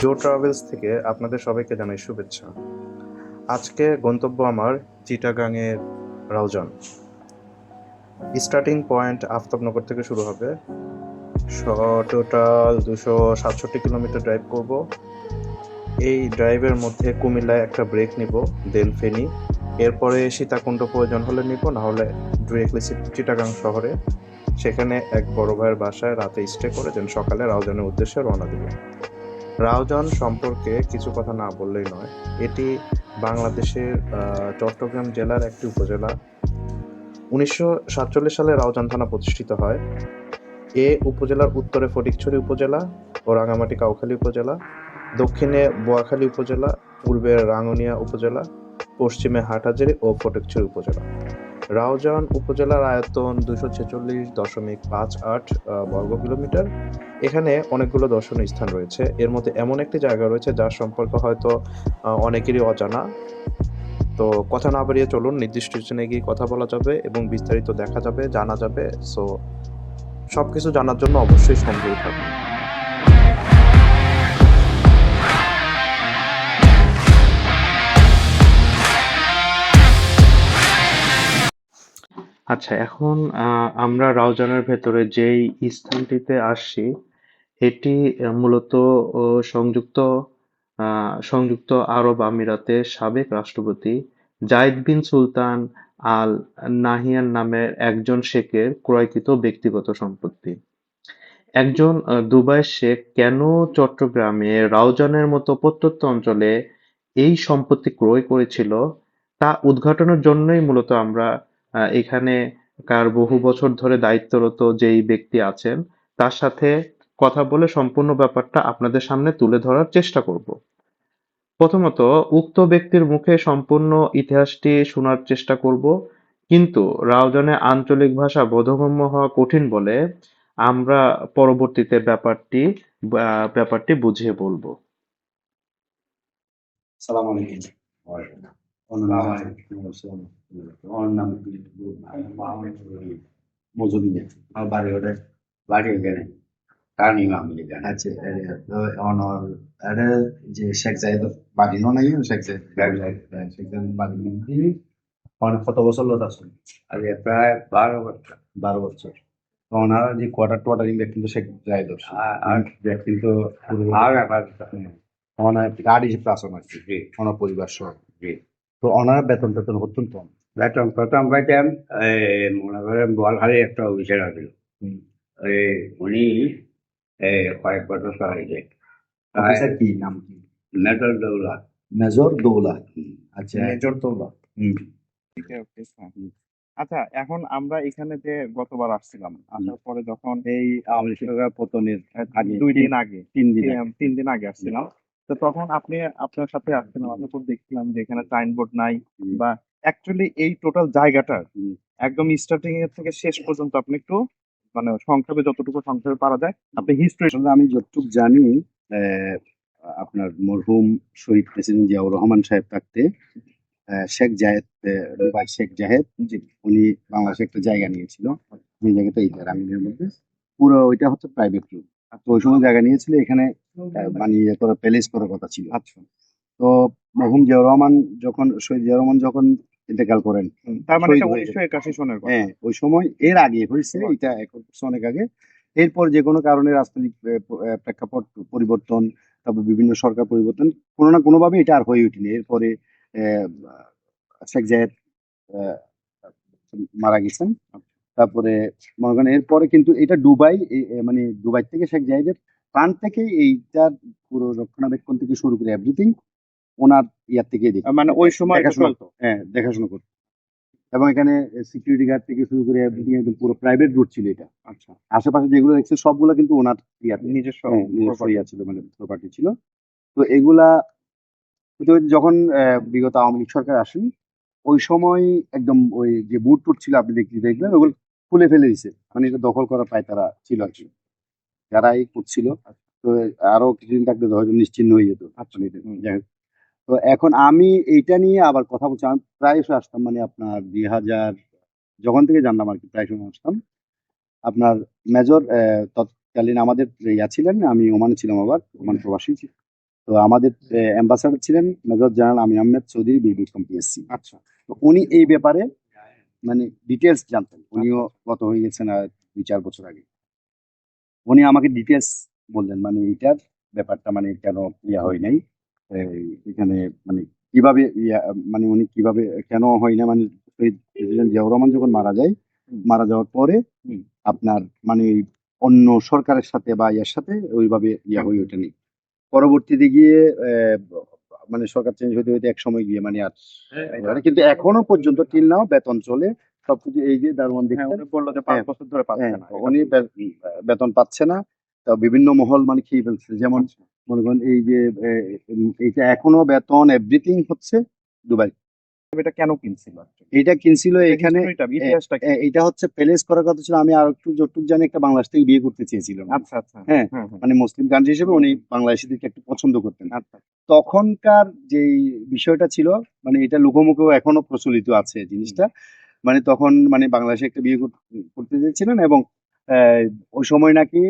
জো travels থেকে আপনাদের সবাইকে জানাই শুভেচ্ছা। আজকে গন্তব্য আমার চিটাগাংয়ের রাউজান। স্টার্টিং পয়েন্ট আফতাবনগর থেকে শুরু হবে। টোটাল 267 কিলোমিটার ড্রাইভ করব। এই ড্রাইভের মধ্যে কুমিল্লায় একটা ব্রেক নিব, দেন ফেনী, এরপরে সীতাকুণ্ড প্রয়োজন হলে নিব, না হলে ডিরেক্টলি চিটাগাং শহরে, সেখানে এক বড় ভাইয়ের বাসায় রাতে স্টে করে দেন সকালে রাউজানের উদ্দেশ্যে রওনা দেব। রাউজান সম্পর্কে কিছু কথা না বললেই নয়। এটি বাংলাদেশের চট্টগ্রাম জেলার একটি উপজেলা। 1947 সালে রাউজান থানা প্রতিষ্ঠিত হয়। এ উপজেলার উত্তরে ফটিকছড়ি উপজেলা ও রাঙামাটি কাউখালী উপজেলা, দক্ষিণে বোয়াখালী উপজেলা, পূর্বে রাঙ্গুনিয়া উপজেলা, পশ্চিমে হাটহাজারী ও ফটিকছড়ি উপজেলা। রাউজান উপজেলার আয়তন 246.58 বর্গ কিলোমিটার। এখানে অনেকগুলো দর্শনীয় স্থান রয়েছে। এর মধ্যে এমন একটি জায়গা রয়েছে যার সম্পর্কে হয়তো অনেকেরই অজানা। তো কথা না বাড়িয়ে চলুন, নির্দিষ্ট স্থানে গিয়ে কথা বলা যাবে এবং বিস্তারিত দেখা যাবে, জানা যাবে। সো সবকিছু জানার জন্য অবশ্যই সঙ্গেই থাকুন। আচ্ছা, এখন আমরা রাউজানের ভেতরে যেই স্থানটিতে আসছি, এটি মূলত ও সংযুক্ত সংযুক্ত আরব আমিরাতের সাবেক রাষ্ট্রপতি জায়েদ বিন সুলতান আল নাহিয়ান নামের একজন শেখের ক্রয়কৃত ব্যক্তিগত সম্পত্তি। একজন দুবাইয়ের শেখ কেন চট্টগ্রামে রাউজানের মতো প্রত্যন্ত অঞ্চলে এই সম্পত্তি ক্রয় করেছিল তা উদ্ঘাটনের জন্যই মূলত আমরা এখানে কার বহু বছর ধরে দায়িত্বরত যেই ব্যক্তি আছেন তার সাথে কথা বলে সম্পূর্ণ ব্যাপারটা আপনাদের সামনে তুলে ধরার চেষ্টা করব। প্রথমত, উক্ত ব্যক্তির মুখে সম্পূর্ণ ইতিহাসটি শোনার চেষ্টা করব, কিন্তু রাউজানে আঞ্চলিক ভাষা বোধগম্য হওয়া কঠিন বলে আমরা পরবর্তীতে ব্যাপারটি বুঝিয়ে বলবো। সালাম আলাইকুম। আমার নাম মজুরিয়া। আমার বাড়ি ওটা বাড়ি এখানে টার্নিং আমি এখানে আছে। অনর এটা যে শেখ জায়েদ বাড়ি নাই শেখ জায়েদ শেখ জায়েদ বাড়ি তিনি অনেক কত বছর লোক আসুন আর প্রায় 12 বছর 12 বছর। ওনারা যে কোয়ার্টারিং কিন্তু শেখ জায়েদ আর কিন্তু আর অনেক গাড়ি প্লাসন আছে অনার পরিবার সহ। তো অনার বেতন টেতন অত্যন্ত কম। বেতন প্রথম পাইতাম মনে করেন বোয়ালখালী একটা অফিসার আছে উনি কয়েক বছর চালাইছে। অফিসার কি নাম কি? মেজর দৌলত। মেজর দৌলত। আচ্ছা, মেজর দৌলত। আচ্ছা, এখন আমরা এখানে যে গতবার আসছিলাম, আসার পরে যখন এই আওয়ামী লীগের পতনের আগে 2 দিন আগে, 3 দিন আগে 3 দিন আগে আসছিলাম, তো তখন আপনার সাথে আসছিলাম, আমি তো দেখছিলাম যে এখানে সাইনবোর্ড নাই, বা অ্যাকচুয়ালি এই টোটাল জায়গাটা একদম স্টার্টিং এর থেকে শেষ পর্যন্ত আপনি একটু মানে সংক্ষেপে, যতটুকু সংক্ষেপে পারা যায় আপনি হিস্ট্রি। আসলে আমি যতটুকু জানি আহ, আপনার মরহুম শহীদ প্রেসিডেন্ট জিয়াউর রহমান সাহেব থাকতে শেখ জাহেদ দুবাই শেখ জাহেদ উনি বাংলাদেশে একটা জায়গা নিয়েছিল, যে জায়গাটা এই রাঙ্গুনিয়ার মধ্যে পুরো ওইটা হচ্ছে প্রাইভেট রুম। তো ওই সময় জায়গা নিয়েছিল এখানে মানে ইয়ে করে প্যালেস করার কথা ছিল। আচ্ছা, তো মরহুম জিয়াউর রহমান যখন শহীদ জিয়াউর রহমান যখন ইন্তেকাল করেন, তার মানে শহীদ এটা হয়ে যায়। 1981 সনের কথা। হ্যাঁ, ওই সময় এর আগে হয়েছে এটা অনেক আগে। এরপর যে কোনো কারণে রাজনৈতিক প্রেক্ষাপট পরিবর্তন, তারপর বিভিন্ন সরকার পরিবর্তন, কোনো না কোনো ভাবে এটা আর হয়ে ওঠেনি। এরপরে আহ, শেখ জায়েদ আহ, মারা গেছেন। তারপরে মনে করেন এরপরে কিন্তু এটা দুবাই মানে দুবাই থেকে শেখ জায়েদের প্রাণ থেকে এইটার পুরো রক্ষণাবেক্ষণ থেকে শুরু করে এভরিথিং ওনার ইয়ার থেকে মানে ওই সময় এটা দেখাশোনা, চলতো। হ্যাঁ দেখাশোনা করতো। এবং এখানে সিকিউরিটি গার্ড থেকে শুরু করে এভরিথিং একদম পুরো প্রাইভেট রুট ছিল এটা। আচ্ছা, আশেপাশে যেগুলো দেখছে সবগুলো কিন্তু ওনার ইয়াতে নিজস্ব নিজস্ব property। ইয়া ছিল, মানে প্রপার্টি ছিল। তো এগুলা যখন বিগত আওয়ামী লীগ সরকার আসেন ওই সময় একদম ওই যে বুট টুট ছিল আপনি দেখবেন ওগুলো খুলে ফেলে দিছে, মানে এটা দখল করা প্রায় তারা ছিল আর কি, যারা এই করছিল। তো আরো কিছুদিন থাকলে হয়তো নিশ্চিহ্ন হয়ে যেত। আচ্ছা, যাই হোক, তো এখন আমি এইটা নিয়ে আবার কথা বলছি। আমি প্রায়শই আসতাম, মানে আপনার 2000 যখন থেকে জানলাম আর কি প্রায় সময় আসতাম। আপনার মেজর তৎকালীন আমাদের ইয়া ছিলেন, আমি ওমানে ছিলাম, আবার ওমান প্রবাসী তো আমাদের অ্যাম্বাসাডার ছিলেন মেজর জেনারেল আমির আহমেদ চৌধুরী বিবিক্রম পিএসসি। আচ্ছা তো উনি এই ব্যাপারে মানে ডিটেলস জানতেন, উনিও গত হয়ে গেছেন আর 2-4 বছর আগে। উনি আমাকে ডিটেলস বললেন মানে এটার ব্যাপারটা মানে কেন ইয়া হয় নাই, এখানে মানে কিভাবে মানে উনি কিভাবে কেন হয় না, মানে প্রেসিডেন্ট জিয়াউর রহমান যখন মারা যায়, মারা যাওয়ার পরে আপনার মানে অন্য সরকারের সাথে বা ইয়ার সাথে ওইভাবে ইয়া হয়ে ওঠেনি। পরবর্তীতে গিয়ে মানে সরকার চেঞ্জ হতে হতে এক সময় গিয়ে মানে আর কিন্তু এখনো পর্যন্ত টিল নাও বেতন চলে সবকিছু। এই যে দারোয়ান দেখছেন, বললো যে 5 বছর ধরে পাচ্ছে না। উনি বেতন পাচ্ছে না। তো বিভিন্ন মহল মানে খেয়ে ফেলছে, যেমন মনে করেন এই যে এইটা এখনো বেতন এভরিথিং হচ্ছে দুবাই। এটা কেন কিনছিল? এটা কিনছিল এখানে, ইতিহাসটা কি? এটা হচ্ছে প্যালেস করার কথা ছিল। আমি আর একটু যতটুকু জানি একটা বাংলাদেশ থেকে বিয়ে করতে চেয়েছিল। আচ্ছা আচ্ছা হ্যাঁ, মানে মুসলিম কান্ট্রি হিসেবে উনি বাংলাদেশিদেরকে একটু পছন্দ করতেন। তখনকার যে বিষয়টা ছিল মানে এটা লোকমুখেও এখনো প্রচলিত আছে জিনিসটা। মানে তখন মানে বাংলাদেশে একটা বিয়ে করতে চেয়েছিলেন এবং ওই সময় নাকি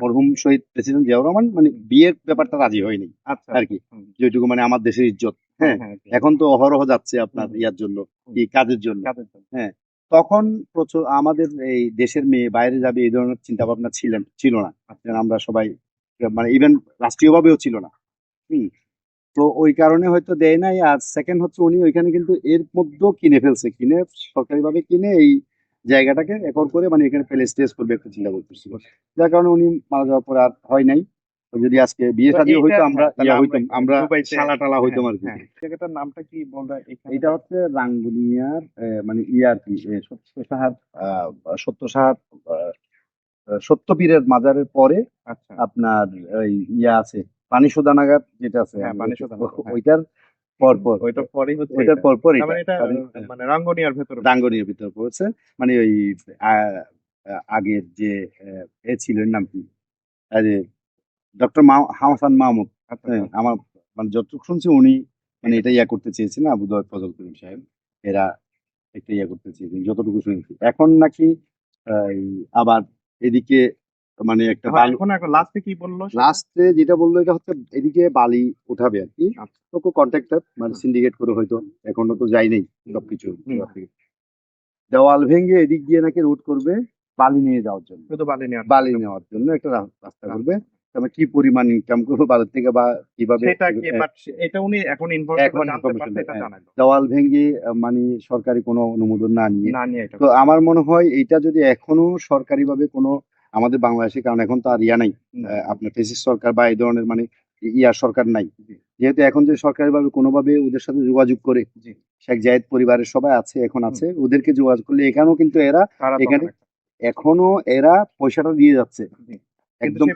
মরহুম শহীদ প্রেসিডেন্ট জিয়াউর রহমান মানে বিয়ের ব্যাপারটা রাজি হয়নি আর কি, যেটুকু মানে আমার দেশের ইজ্জত। হ্যাঁ, এখন তো অহরহ যাচ্ছে আপনার ইয়ার জন্য, কি কাজের জন্য। হ্যাঁ, তখন প্রচুর আমাদের এই দেশের মেয়ে বাইরে যাবে এই ধরনের চিন্তা ভাবনা ছিল না। আমরা সবাই মানে ইভেন রাষ্ট্রীয়ভাবেও ছিল না। তো ওই কারণে হয়তো দেয় নাই। আর সেকেন্ড হচ্ছে উনি ওইখানে কিন্তু এর মধ্যেও কিনে ফেলছে, কিনে সরকারিভাবে কিনে এই জায়গাটাকে একর করে মানে এখানে প্যালেস টেস করবে একটা চিন্তা করতেছিল, যার কারণে উনি মারা যাওয়ার পরে আর হয় নাই। তো যদি আজকে বিয়ে শাদী হইতো আমরা ইয়া হইতাম, আমরা শালা টালা হইতাম আর কি। জায়গাটার নামটা কি বলরা? এটা হচ্ছে রাঙ্গুনিয়ার মানে ইয়া আর কি সত্যপীরের মাজারের পরে আপনার ওই ইয়া আছে পানি শোধানাগার যেটা আছে, ওইটার পরপর, ওইটার পরপর মানে রাঙ্গুনিয়ার ভিতর পড়েছে। মানে ওই আগের যে এ ছিলেন নাম কি, ডক্টর হাসান মাহমুদ। আমার মানে যতটুকু শুনছি উনি মানে এটা ইয়া করতে চেয়েছেন, আবুদয় ফজল করিম সাহেব এরা একটা ইয়া করতে চেয়েছেন যতটুকু শুনেছি। এখন নাকি আবার এদিকে মানে একটা লাস্টে কি বললো, লাস্টে যেটা বললো এটা হচ্ছে এদিকে বালি উঠাবে আর কি, তো কন্ট্রাক্টর মানে সিন্ডিকেট করে হয়তো এখনো তো যাই নাই সবকিছু। দেওয়াল ভেঙে এদিক দিয়ে নাকি রুট করবে বালি নিয়ে যাওয়ার জন্য, বালি নেওয়ার জন্য একটা রাস্তা করবে। তবে কি পরিমাণ ইনকাম করবো বাজার থেকে বা কিভাবে, এটা উনি এখন দেওয়াল ভেঙে মানে সরকারি কোনো অনুমোদন না নিয়ে। তো আমার মনে হয় এটা যদি এখনো সরকারি ভাবে কোনো আমাদের বাংলাদেশে, কারণ এখন তো আর ইয়া নাই আপনার ফেসিস সরকার বা এই ধরনের মানে ইয়ার সরকার নাই, যেহেতু এখন যদি সরকারি ভাবে কোনোভাবে ওদের সাথে যোগাযোগ করে, শেখ জায়েদ পরিবারের সবাই আছে এখন আছে, ওদেরকে যোগাযোগ করলে এখানেও কিন্তু এরা এখানে এখনো এরা পয়সাটা দিয়ে যাচ্ছে একদম,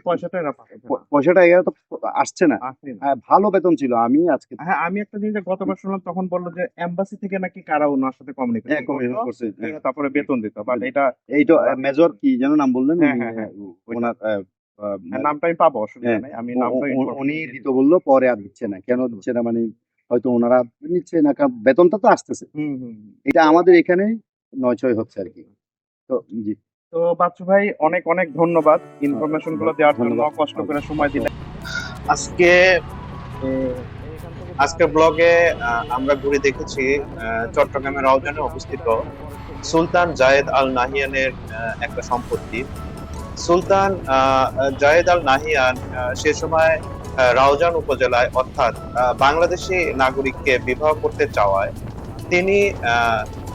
পয়সাটা এরা তো আসছে না। ভালো বেতন ছিল। আমি আজকে আমি একটা জিনিস গতবার শুনলাম, তখন বললো যে এমবাসি থেকে নাকি কারা ওনার সাথে কমিউনিকেশন করছে, তারপরে বেতন দিত। বাট এইটা মেজর কি যেন নাম বললেন, ওনার নামটা আমি পাবো, অসুবিধা নাই। আমি নামটা উনি দিত বললো, পরে আর দিচ্ছে না। কেন দিচ্ছে না মানে হয়তো ওনারা নিচ্ছে না, কারণ বেতনটা তো আসতেছে। এটা আমাদের এখানে 9-6 হচ্ছে আর কি। তো জি, তো বাচ্চু ভাই অনেক অনেক ধন্যবাদ ইনফরমেশন গুলো দেওয়ার জন্য, কষ্ট করে সময় দিলেন। আজকে ব্লগে আমরা ঘুরে দেখেছি চট্টগ্রামের রাউজানে অবস্থিত সুলতান জায়েদ আল নাহিয়ানের একটা সম্পত্তি। সুলতান জায়েদ আল নাহিয়ান সে সময় রাউজান উপজেলায় অর্থাৎ বাংলাদেশি নাগরিককে বিবাহ করতে চাওয়ায় তিনি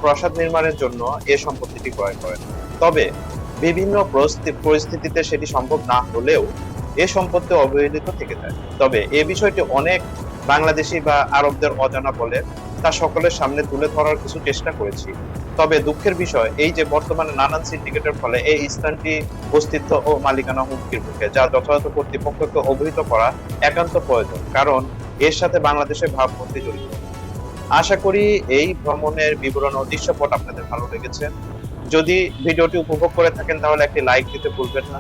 প্রাসাদ নির্মাণের জন্য এই সম্পত্তিটি ক্রয় করেন। তবে বিভিন্ন পরিস্থিতিতে সেটি সম্ভব না হলেও এ সম্পত্তি অবহেলিত থেকে যায়। তবে এ বিষয়টি অনেক বাংলাদেশি বা আরবদের অজানা বলে তা সকলের সামনে তুলে ধরার কিছু চেষ্টা করেছি। তবে দুঃখের বিষয় এই যে বর্তমানে নানান সিন্ডিকেটের ফলে এই স্থানটি অস্তিত্ব ও মালিকানা হুমকির মুখে, যা যথাযথ কর্তৃপক্ষকে অবহিত করা একান্ত প্রয়োজন, কারণ এর সাথে বাংলাদেশের ভাবমূর্তি জড়িত। আশা করি এই ভ্রমণের বিবরণ ও দৃশ্যপট আপনাদের ভালো লেগেছে। যদি ভিডিওটি উপভোগ করে থাকেন তাহলে একটি লাইক দিতে ভুলবেন না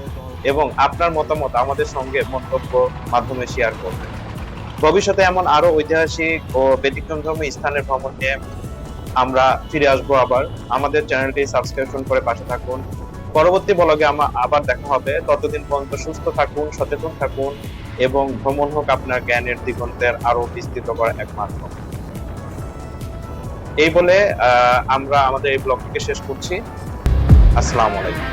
এবং আপনার মতামত আমাদের সঙ্গে মন্তব্য মাধ্যমে শেয়ার করবেন। ভবিষ্যতে এমন আরো ঐতিহাসিক ও ব্যতিক্রমধর্মী স্থানের ভ্রমণ নিয়ে আমরা ফিরে আসবো আবার। আমাদের চ্যানেলটি সাবস্ক্রিপশন করে পাশে থাকুন। পরবর্তী ব্লগে আবার দেখা হবে। ততদিন পর্যন্ত সুস্থ থাকুন, সচেতন থাকুন। এবং ভ্রমণ হোক আপনার জ্ঞানের দিগন্তের আরো বিস্তৃত করা এক মাধ্যম। এই বলে আমরা আমাদের এই ব্লগটিকে শেষ করছি। আসসালামু আলাইকুম।